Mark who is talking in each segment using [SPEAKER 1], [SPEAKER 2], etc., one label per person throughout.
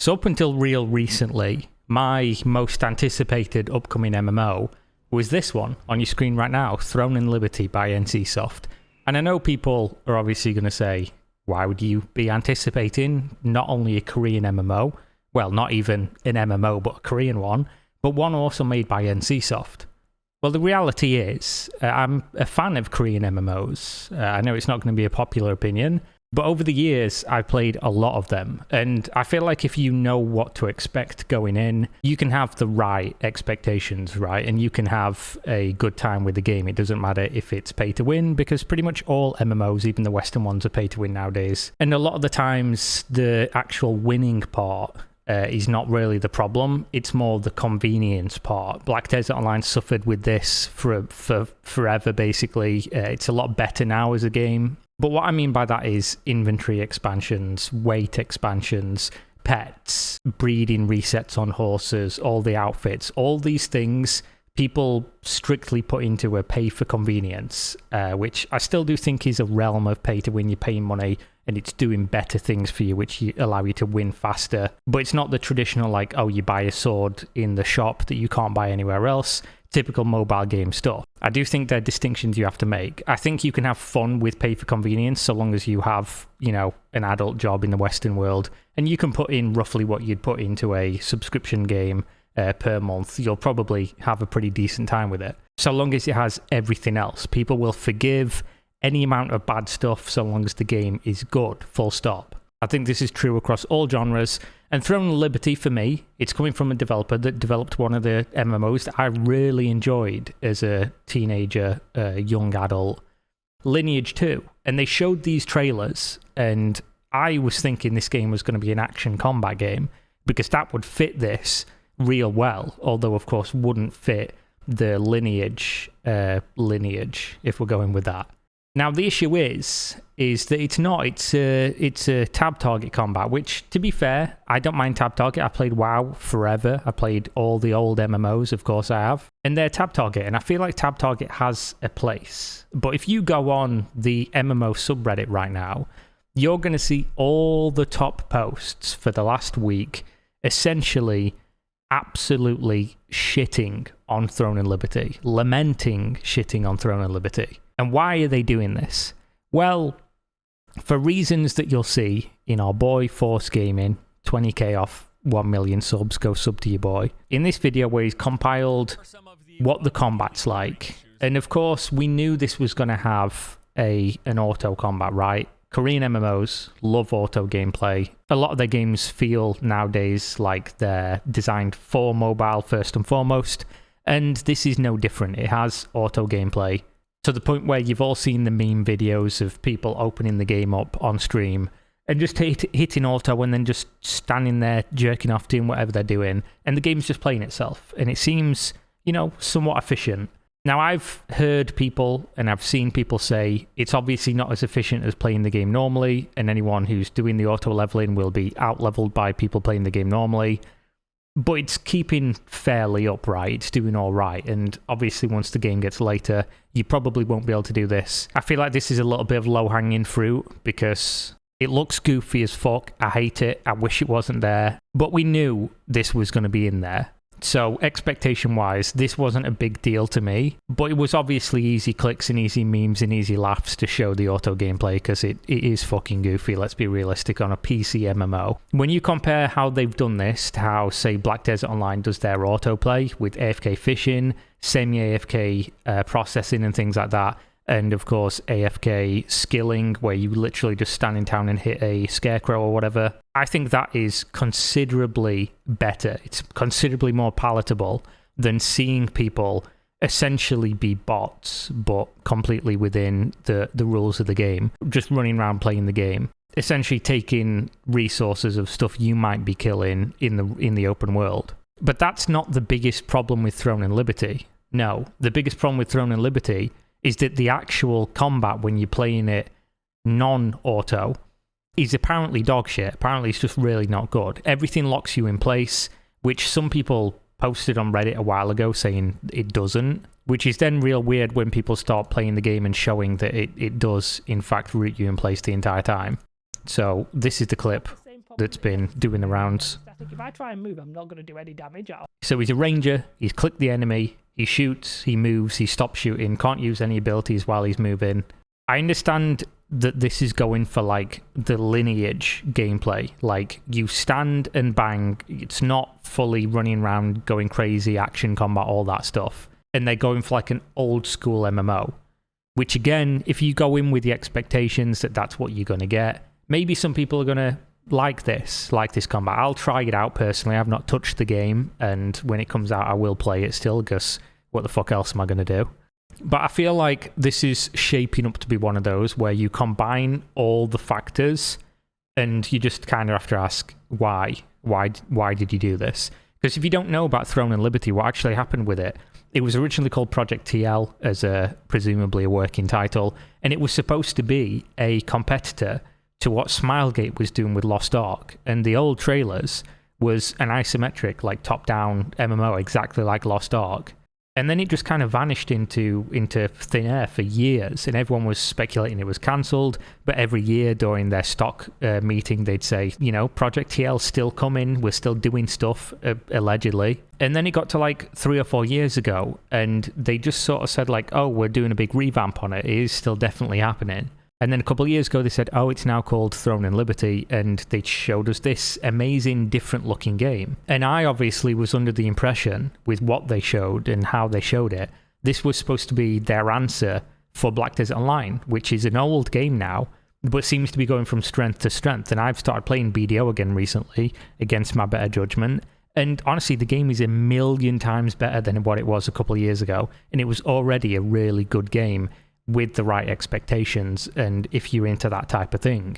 [SPEAKER 1] So up until real recently, my most anticipated upcoming MMO was this one on your screen right now, Throne and Liberty by NCSoft. And I know people are obviously going to say, why would you be anticipating not only a Korean MMO, well, not even an MMO, but a Korean one, but one also made by NCSoft? Well, the reality is, I'm a fan of Korean MMOs. I know it's not going to be a popular opinion, but over the years, I've played a lot of them. And I feel like if you know what to expect going in, you can have the right expectations, right? And you can have a good time with the game. It doesn't matter if it's pay to win, because pretty much all MMOs, even the Western ones, are pay to win nowadays. And a lot of the times, the actual winning part is not really the problem. It's more the convenience part. Black Desert Online suffered with this for forever, basically. It's a lot better now as a game. But what I mean by that is inventory expansions, weight expansions, pets, breeding resets on horses, all the outfits, all these things people strictly put into a pay for convenience, which I still do think is a realm of pay to win. You're paying money and it's doing better things for you, which allow you to win faster. But it's not the traditional, like, oh, you buy a sword in the shop that you can't buy anywhere else. Typical mobile game stuff. I do think there are distinctions you have to make. I think you can have fun with pay for convenience so long as you have, you know, an adult job in the Western world, and you can put in roughly what you'd put into a subscription game per month. You'll probably have a pretty decent time with it. So long as it has everything else. People will forgive any amount of bad stuff so long as the game is good, full stop. I think this is true across all genres. And Throne and Liberty, for me, it's coming from a developer that developed one of the MMOs that I really enjoyed as a teenager, young adult, Lineage 2. And they showed these trailers, and I was thinking this game was going to be an action combat game, because that would fit this real well, although, of course, wouldn't fit the lineage, if we're going with that. Now, the issue is that it's not. It's a tab target combat, which, to be fair, I don't mind tab target. I played WoW forever. I played all the old MMOs, of course I have. And they're tab target, and I feel like tab target has a place. But if you go on the MMO subreddit right now, you're going to see all the top posts for the last week essentially absolutely shitting on Throne and Liberty, lamenting shitting on Throne and Liberty. And why are they doing this? Well, for reasons that you'll see in our boy Force Gaming, 20k off 1 million subs, go sub to your boy, in this video where he's compiled what the combat's like. And of course, we knew this was going to have an auto combat, right? Korean MMOs love auto gameplay. A lot of their games feel nowadays like they're designed for mobile first and foremost, and this is no different. It has auto gameplay, to the point where you've all seen the meme videos of people opening the game up on stream and just hitting auto and then just standing there jerking off doing whatever they're doing, and the game's just playing itself, and it seems, you know, somewhat efficient. Now, I've heard people and I've seen people say it's obviously not as efficient as playing the game normally, and anyone who's doing the auto leveling will be out-leveled by people playing the game normally. But it's keeping fairly upright, it's doing all right, and obviously once the game gets later, you probably won't be able to do this. I feel like this is a little bit of low-hanging fruit, because it looks goofy as fuck. I hate it, I wish it wasn't there, but we knew this was going to be in there. So expectation-wise, this wasn't a big deal to me, but it was obviously easy clicks and easy memes and easy laughs to show the auto gameplay, because it is fucking goofy, let's be realistic, on a PC MMO. When you compare how they've done this to how, say, Black Desert Online does their autoplay with AFK fishing, semi-AFK processing and things like that, and of course AFK skilling, where you literally just stand in town and hit a scarecrow or whatever, I think that is considerably better. It's considerably more palatable than seeing people essentially be bots, but completely within the rules of the game, just running around playing the game, essentially taking resources of stuff you might be killing in the open world. But that's not the biggest problem with Throne and Liberty. No, the biggest problem with Throne and Liberty is that the actual combat, when you're playing it non-auto, is apparently dog shit. Apparently it's just really not good. Everything locks you in place, which some people posted on Reddit a while ago saying it doesn't, which is then real weird when people start playing the game and showing that it does, in fact, root you in place the entire time. So this is the clip that's been doing the rounds
[SPEAKER 2] if I try and move, I'm not going to do any damage at all.
[SPEAKER 1] So he's a ranger, he's clicked the enemy, he shoots, he moves, he stops shooting, can't use any abilities while he's moving. I understand that this is going for like the lineage gameplay. Like you stand and bang, it's not fully running around, going crazy, action combat, all that stuff. And they're going for like an old school MMO. Which again, if you go in with the expectations that that's what you're going to get, maybe some people are going to like this combat. I'll try it out personally. I've not touched the game, and when it comes out, I will play it still, because what the fuck else am I going to do? But I feel like this is shaping up to be one of those where you combine all the factors, and you just kind of have to ask, why? Why did you do this? Because if you don't know about Throne and Liberty, what actually happened with it, it was originally called Project TL as presumably a working title, and it was supposed to be a competitor to what Smilegate was doing with Lost Ark. And the old trailers was an isometric, like top-down MMO, exactly like Lost Ark. And then it just kind of vanished into thin air for years, and everyone was speculating it was cancelled. But every year during their stock meeting, they'd say, you know, Project TL's still coming, we're still doing stuff, allegedly. And then it got to like 3 or 4 years ago, and they just sort of said like, oh, we're doing a big revamp on it. It is still definitely happening. And then a couple of years ago, they said, oh, it's now called Throne and Liberty, and they showed us this amazing, different-looking game. And I obviously was under the impression, with what they showed and how they showed it, this was supposed to be their answer for Black Desert Online, which is an old game now, but seems to be going from strength to strength. And I've started playing BDO again recently, against my better judgment. And honestly, the game is a million times better than what it was a couple of years ago, and it was already a really good game, with the right expectations, and if you're into that type of thing.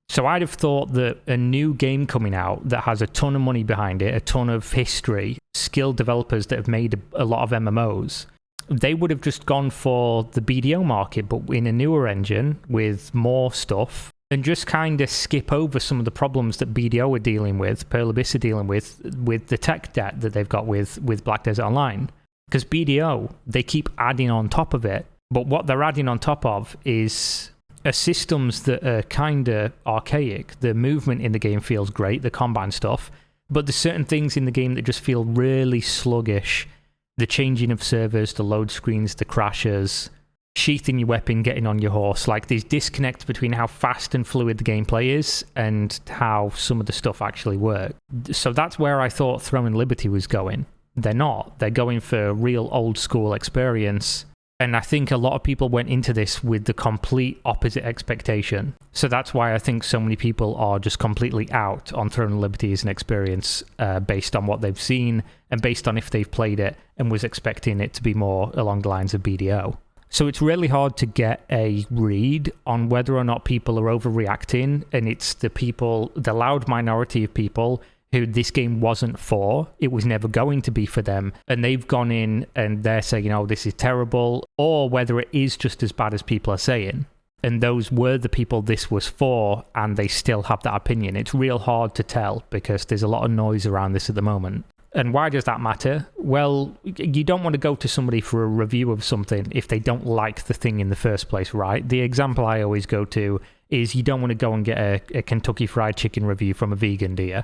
[SPEAKER 1] So I'd have thought that a new game coming out that has a ton of money behind it, a ton of history, skilled developers that have made a lot of MMOs, they would have just gone for the BDO market, but in a newer engine with more stuff, and just kind of skip over some of the problems that BDO are dealing with, Pearl Abyss are dealing with the tech debt that they've got with Black Desert Online. Because BDO, they keep adding on top of it, but what they're adding on top of is systems that are kind of archaic. The movement in the game feels great, the combat and stuff, but there's certain things in the game that just feel really sluggish. The changing of servers, the load screens, the crashes, sheathing your weapon, getting on your horse. Like, there's disconnect between how fast and fluid the gameplay is and how some of the stuff actually works. So that's where I thought Throne and Liberty was going. They're not. They're going for a real old school experience. And I think a lot of people went into this with the complete opposite expectation. So that's why I think so many people are just completely out on Throne and Liberty as an experience based on what they've seen and based on if they've played it and was expecting it to be more along the lines of BDO. So it's really hard to get a read on whether or not people are overreacting, and it's the loud minority of people who this game wasn't for, it was never going to be for them, and they've gone in and they're saying, oh, this is terrible, or whether it is just as bad as people are saying. And those were the people this was for, and they still have that opinion. It's real hard to tell because there's a lot of noise around this at the moment. And why does that matter? Well, you don't want to go to somebody for a review of something if they don't like the thing in the first place, right? The example I always go to is you don't want to go and get a Kentucky Fried Chicken review from a vegan, do you?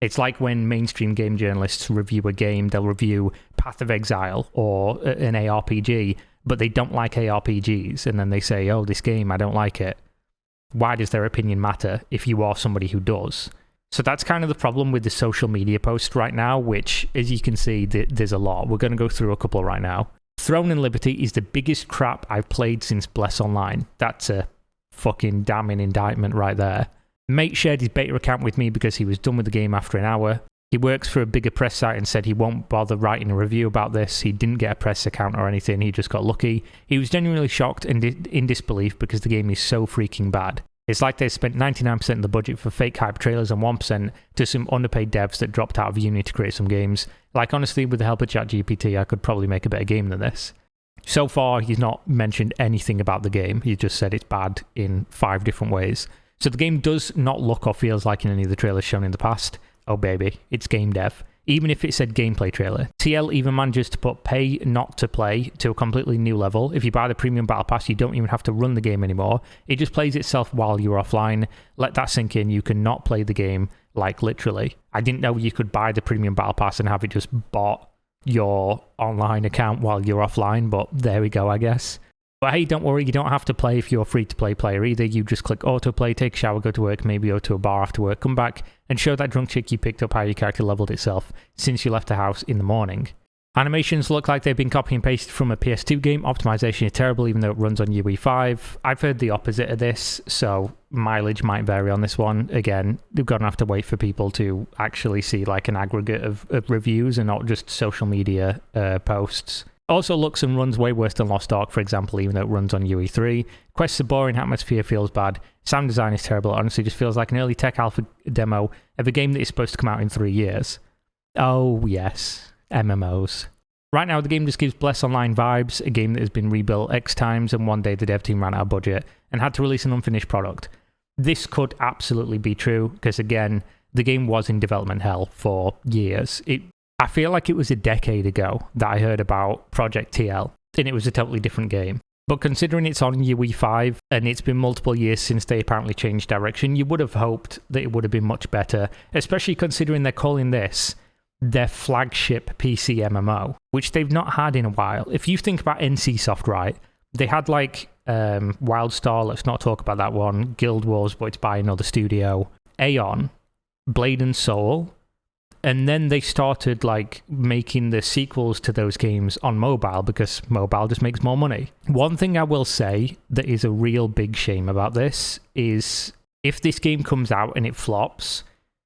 [SPEAKER 1] It's like when mainstream game journalists review a game, they'll review Path of Exile or an ARPG, but they don't like ARPGs, and then they say, oh, this game, I don't like it. Why does their opinion matter if you are somebody who does? So that's kind of the problem with the social media post right now, which, as you can see, there's a lot. We're going to go through a couple right now. Throne and Liberty is the biggest crap I've played since Bless Online. That's a fucking damning indictment right there. Mate shared his beta account with me because he was done with the game after an hour. He works for a bigger press site and said he won't bother writing a review about this. He didn't get a press account or anything, he just got lucky. He was genuinely shocked and in disbelief because the game is so freaking bad. It's like they spent 99% of the budget for fake hype trailers and 1% to some underpaid devs that dropped out of uni to create some games. Like, honestly, with the help of ChatGPT, I could probably make a better game than this. So far, he's not mentioned anything about the game. He just said it's bad in 5 different ways. So the game does not look or feels like in any of the trailers shown in the past. Oh baby, it's game dev. Even if it said gameplay trailer. TL even manages to put pay not to play to a completely new level. If you buy the premium battle pass, you don't even have to run the game anymore. It just plays itself while you're offline. Let that sink in. You cannot play the game like literally. I didn't know you could buy the premium battle pass and have it just bought your online account while you're offline, but there we go, I guess. But hey, don't worry, you don't have to play if you're a free-to-play player either. You just click autoplay, take a shower, go to work, maybe go to a bar after work, come back, and show that drunk chick you picked up how your character leveled itself since you left the house in the morning. Animations look like they've been copy and pasted from a PS2 game. Optimization is terrible, even though it runs on UE5. I've heard the opposite of this, so mileage might vary on this one. Again, they're going to have to wait for people to actually see like an aggregate of reviews and not just social media posts. Also looks and runs way worse than Lost Ark, for example, even though it runs on UE3. Quests are boring, atmosphere feels bad, sound design is terrible. It honestly just feels like an early tech alpha demo of a game that is supposed to come out in 3 years. Oh yes, MMOs. Right now, the game just gives Bless Online vibes, a game that has been rebuilt X times, and one day the dev team ran out of budget and had to release an unfinished product. This could absolutely be true, because again, the game was in development hell for years. I feel like it was a decade ago that I heard about Project TL, and it was a totally different game. But considering it's on UE5, and it's been multiple years since they apparently changed direction, you would have hoped that it would have been much better, especially considering they're calling this their flagship PC MMO, which they've not had in a while. If you think about NCSoft, right, they had like Wildstar, let's not talk about that one, Guild Wars, but it's by another studio, Aeon, Blade and Soul, and then they started like making the sequels to those games on mobile because mobile just makes more money. One thing I will say that is a real big shame about this is if this game comes out and it flops,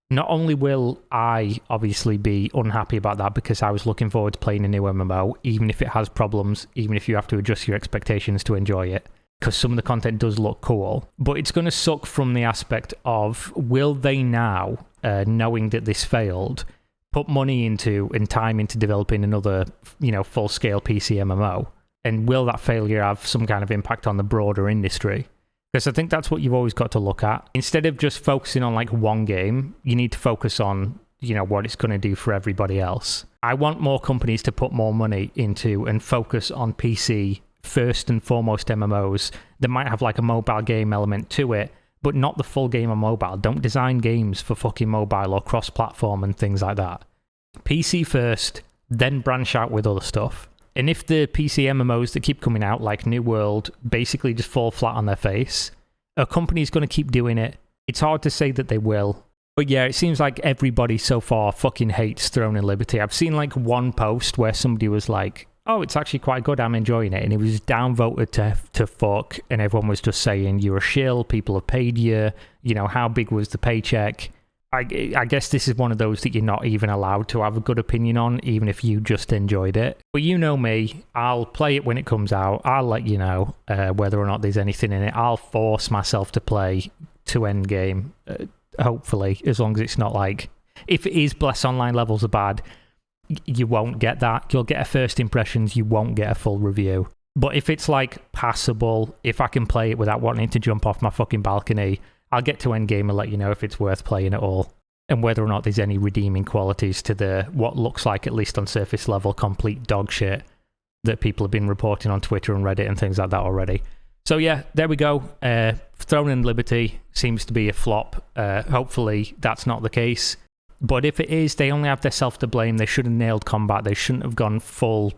[SPEAKER 1] not only will I obviously be unhappy about that because I was looking forward to playing a new MMO, even if it has problems, even if you have to adjust your expectations to enjoy it, because some of the content does look cool, but it's going to suck from the aspect of, will they now, knowing that this failed, put money into and time into developing another, full-scale PC MMO? And will that failure have some kind of impact on the broader industry? Because I think that's what you've always got to look at. Instead of just focusing on like one game, you need to focus on, what it's going to do for everybody else. I want more companies to put more money into and focus on PC first and foremost MMOs that might have like a mobile game element to it, but not the full game on mobile. Don't design games for fucking mobile or cross-platform and things like that. PC first, then branch out with other stuff. And if the PC MMOs that keep coming out, like New World, basically just fall flat on their face, a company's going to keep doing it. It's hard to say that they will. But yeah, it seems like everybody so far fucking hates Throne and Liberty. I've seen like one post where somebody was like, oh, it's actually quite good, I'm enjoying it. And it was downvoted to fuck, and everyone was just saying, you're a shill, people have paid you, how big was the paycheck? I guess this is one of those that you're not even allowed to have a good opinion on, even if you just enjoyed it. But you know me, I'll play it when it comes out. I'll let you know whether or not there's anything in it. I'll force myself to play to end game, hopefully, as long as it's not like... If it is Bless Online levels are bad, you won't get that. You'll get a first impressions, you won't get a full review. But if it's like passable, if I can play it without wanting to jump off my fucking balcony, I'll get to endgame and let you know if it's worth playing at all, and whether or not there's any redeeming qualities to the what looks like, at least on surface level, complete dog shit that people have been reporting on Twitter and Reddit and things like that already. So yeah, there we go. Throne and Liberty seems to be a flop. Hopefully that's not the case. But if it is, they only have their self to blame. They should have nailed combat. They shouldn't have gone full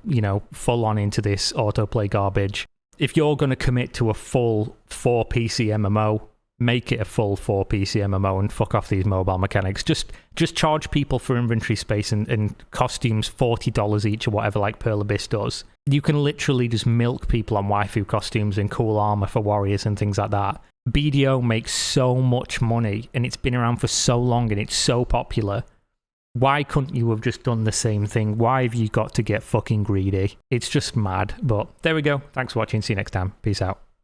[SPEAKER 1] on into this autoplay garbage. If you're going to commit to a full 4 PC MMO, make it a full 4 PC MMO and fuck off these mobile mechanics. Just charge people for inventory space and costumes $40 each or whatever, like Pearl Abyss does. You can literally just milk people on waifu costumes and cool armor for warriors and things like that. BDO makes so much money and it's been around for so long and it's so popular. Why couldn't you have just done the same thing? Why have you got to get fucking greedy? It's just mad. But there we go. Thanks for watching. See you next time. Peace out.